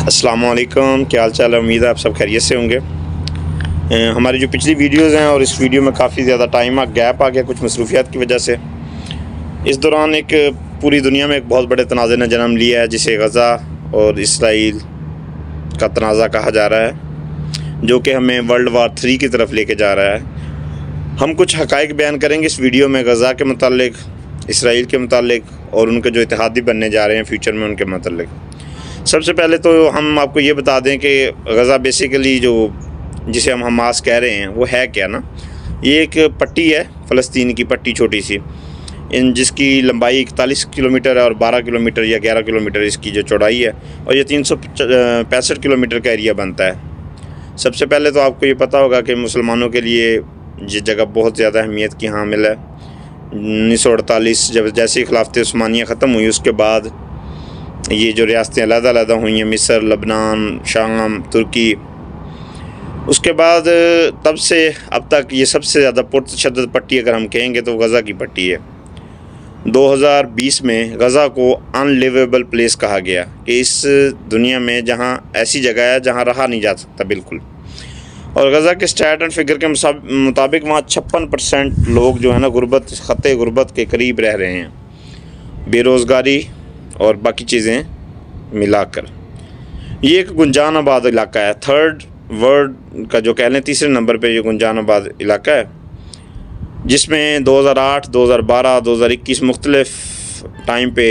अस्सलामुअलैकुम, क्या हाल चाल है। उम्मीद है आप सब खैरियत से होंगे। हमारी जो पिछली वीडियोज़ हैं और इस वीडियो में काफ़ी ज़्यादा टाइम गैप आ गया कुछ मसरूफियात की वजह से। इस दौरान एक पूरी दुनिया में एक बहुत बड़े तनाज़े ने जन्म लिया है जिसे गज़ा और इसराइल का तनाज़ा कहा जा रहा है, जो कि हमें वर्ल्ड वार 3 की तरफ लेके जा रहा है। हम कुछ हक़ाइक़ बयान करेंगे इस वीडियो में गज़ा के मुतालिक, इसराइल के मुतालिक और उनके जो इत्तेहादी बनने जा रहे हैं फ्यूचर में उनके मुतालिक। सबसे पहले तो हम आपको ये बता दें कि गज़ा बेसिकली जो जिसे हम हमास कह रहे हैं वो है क्या ना। ये एक पट्टी है, फ़लस्तीन की पट्टी छोटी सी, जिसकी लंबाई 41 किलोमीटर है और 12 किलोमीटर या 11 किलोमीटर इसकी जो चौड़ाई है, और ये 365 किलोमीटर का एरिया बनता है। सबसे पहले तो आपको ये पता होगा कि मुसलमानों के लिए ये जगह बहुत ज़्यादा अहमियत की हामिल है। 1948 जब जैसे ही खिलाफत उस्मानिया ख़त्म हुई उसके बाद ये जो रियासतें अलग-अलग हुई हैं, मिस्र, लबनान, शाम, तुर्की, उसके बाद तब से अब तक ये सबसे ज़्यादा पुरतशद्दुद पट्टी अगर हम कहेंगे तो गज़ा की पट्टी है। 2020 में गज़ा को अनलिवेबल प्लेस कहा गया कि इस दुनिया में जहाँ ऐसी जगह है जहाँ रहा नहीं जा सकता बिल्कुल। और गज़ा के स्टैट एंड फिगर के मुताबिक वहाँ 56% लोग जो है ना ख़त्े गुर्बत के करीब रह रहे हैं, बेरोज़गारी और बाकी चीज़ें मिलाकर। ये एक गुंजान आबाद इलाका है, थर्ड वर्ल्ड का जो कह लें तीसरे नंबर पे ये गुंजान आबाद इलाका है, जिसमें 2008, 2012, 2021 मुख्तलिफ टाइम पे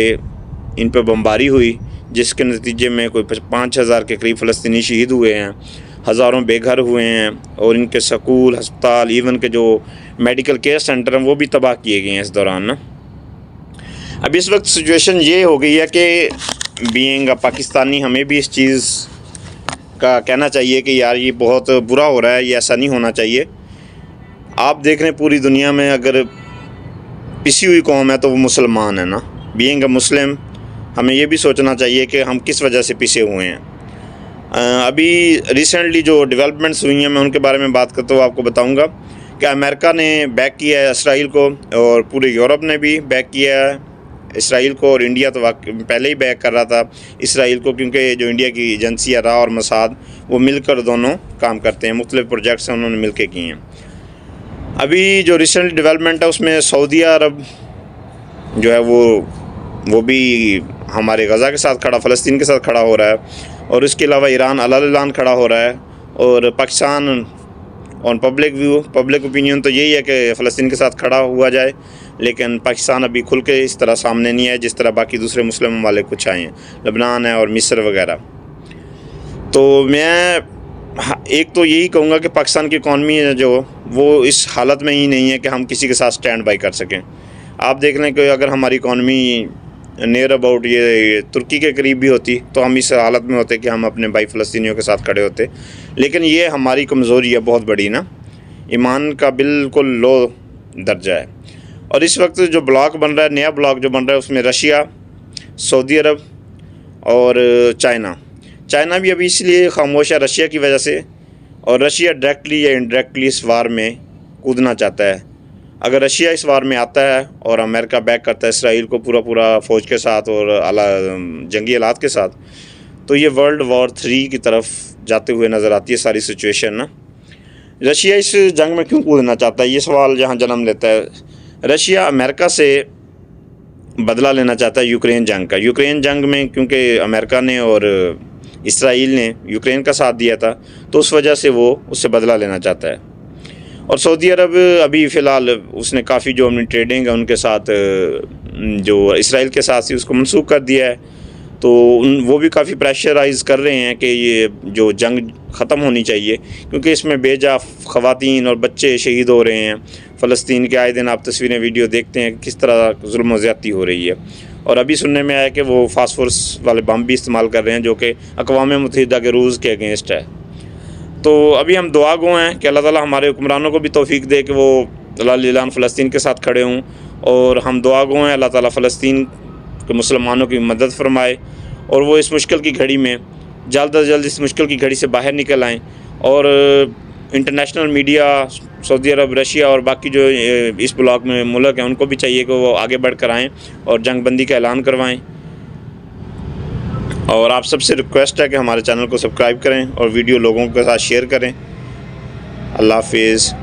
इन पर बमबारी हुई, जिसके नतीजे में कोई 5000 के करीब फ़लस्तीनी शहीद हुए हैं, हज़ारों बेघर हुए हैं और इनके स्कूल, हस्पताल, इवन के जो मेडिकल केयर सेंटर हैं वो भी तबाह किए गए हैं इस दौरान ना। अब इस वक्त सिचुएशन ये हो गई है कि बीइंग पाकिस्तानी हमें भी इस चीज़ का कहना चाहिए कि यार ये बहुत बुरा हो रहा है, ये ऐसा नहीं होना चाहिए। आप देख रहे हैं पूरी दुनिया में अगर पिसी हुई कौम है तो वो मुसलमान है ना। बीइंग अ मुस्लिम हमें ये भी सोचना चाहिए कि हम किस वजह से पिसे हुए हैं। अभी रिसेंटली जो डेवलपमेंट्स हुई हैं मैं उनके बारे में बात करता हूँ, आपको बताऊँगा कि अमेरिका ने बैक किया है इसराइल को और पूरे यूरोप ने भी बैक किया है इसराइल को, और इंडिया तो पहले ही बैक कर रहा था इसराइल को, क्योंकि जो इंडिया की एजेंसी है रा और मसाद वो मिलकर दोनों काम करते हैं, मुख्तलिफ प्रोजेक्ट्स हैं उन्होंने मिल के किए हैं। अभी जो रिसेंट डेवलपमेंट है उसमें सऊदी अरब जो है वो भी हमारे गज़ा के साथ खड़ा, फ़लस्तीन के साथ खड़ा हो रहा है, और इसके अलावा ईरान अल-ऐलान खड़ा हो रहा है। और पाकिस्तान ऑन पब्लिक ओपिनियन तो यही है कि फ़लस्तीन के साथ खड़ा हुआ जाए, लेकिन पाकिस्तान अभी खुल के इस तरह सामने नहीं आए जिस तरह बाकी दूसरे मुस्लिम ममालिक कुछ आए हैं, लबनान है और मिस्र वगैरह। तो मैं एक तो यही कहूँगा कि पाकिस्तान की इकॉनमी है जो वो इस हालत में ही नहीं है कि हम किसी के साथ स्टैंड बाई कर सकें। आप देख लें कि अगर हमारी इकॉनमी नियर अबाउट ये तुर्की के करीब भी होती तो हम इस हालत में होते कि हम अपने भाई फ़लस्तीनियों के साथ खड़े होते। लेकिन ये हमारी कमज़ोरी है बहुत बड़ी ना, ईमान का बिल्कुल लो दर्जा है। और इस वक्त जो ब्लॉक बन रहा है, नया ब्लॉक जो बन रहा है, उसमें रशिया, सऊदी अरब और चाइना भी अभी इसलिए खामोश है रशिया की वजह से, और रशिया डायरेक्टली या इनडायरेक्टली इस वार में कूदना चाहता है। अगर रशिया इस वार में आता है और अमेरिका बैक करता है इसराइल को पूरा फ़ौज के साथ और जंगी हालात के साथ, तो ये वर्ल्ड वॉर 3 की तरफ जाते हुए नज़र आती है सारी सिचुएशन ना। रशिया इस जंग में क्यों कूदना चाहता है, ये सवाल यहाँ जन्म लेता है। रशिया अमेरिका से बदला लेना चाहता है यूक्रेन जंग में, क्योंकि अमेरिका ने और इसराइल ने यूक्रेन का साथ दिया था, तो उस वजह से वो उससे बदला लेना चाहता है। और सऊदी अरब अभी फ़िलहाल उसने काफ़ी जो अपनी ट्रेडिंग है उनके साथ जो इसराइल के साथ थी उसको मनसूख कर दिया है, तो वो भी काफ़ी प्रेशराइज़ कर रहे हैं कि ये जो जंग ख़त्म होनी चाहिए, क्योंकि इसमें बेजा ख़वातीन और बच्चे शहीद हो रहे हैं। फ़लस्तीन के आए दिन आप तस्वीरें वीडियो देखते हैं किस तरह जुल्म व ज़्यादती हो रही है। और अभी सुनने में आया कि वो फास्फोरस वाले बम भी इस्तेमाल कर रहे हैं जो कि अक़वाम मुत्तहिदा के रूल्स के अगेंस्ट है। तो अभी हम दुआ गो हैं कि अल्लाह ताला हमारे हुक्मरानों को भी तौफीक दे कि वो अल-ऐलान फ़लस्तीन के साथ खड़े हों, और हम दुआ गो हैं अल्लाह ताला फ़लस्तीन के मुसलमानों की मदद फरमाए और वो इस मुश्किल की घड़ी में जल्द अज जल्द इस मुश्किल की घड़ी से बाहर निकल आएँ। और इंटरनेशनल मीडिया, सऊदी अरब, रशिया और बाकी जो इस ब्लॉक में मुल्क हैं उनको भी चाहिए कि वो आगे बढ़ कर आएँ और जंग बंदी का ऐलान करवाएँ। और आप सबसे रिक्वेस्ट है कि हमारे चैनल को सब्सक्राइब करें और वीडियो लोगों के साथ शेयर करें। अल्लाह हाफिज़।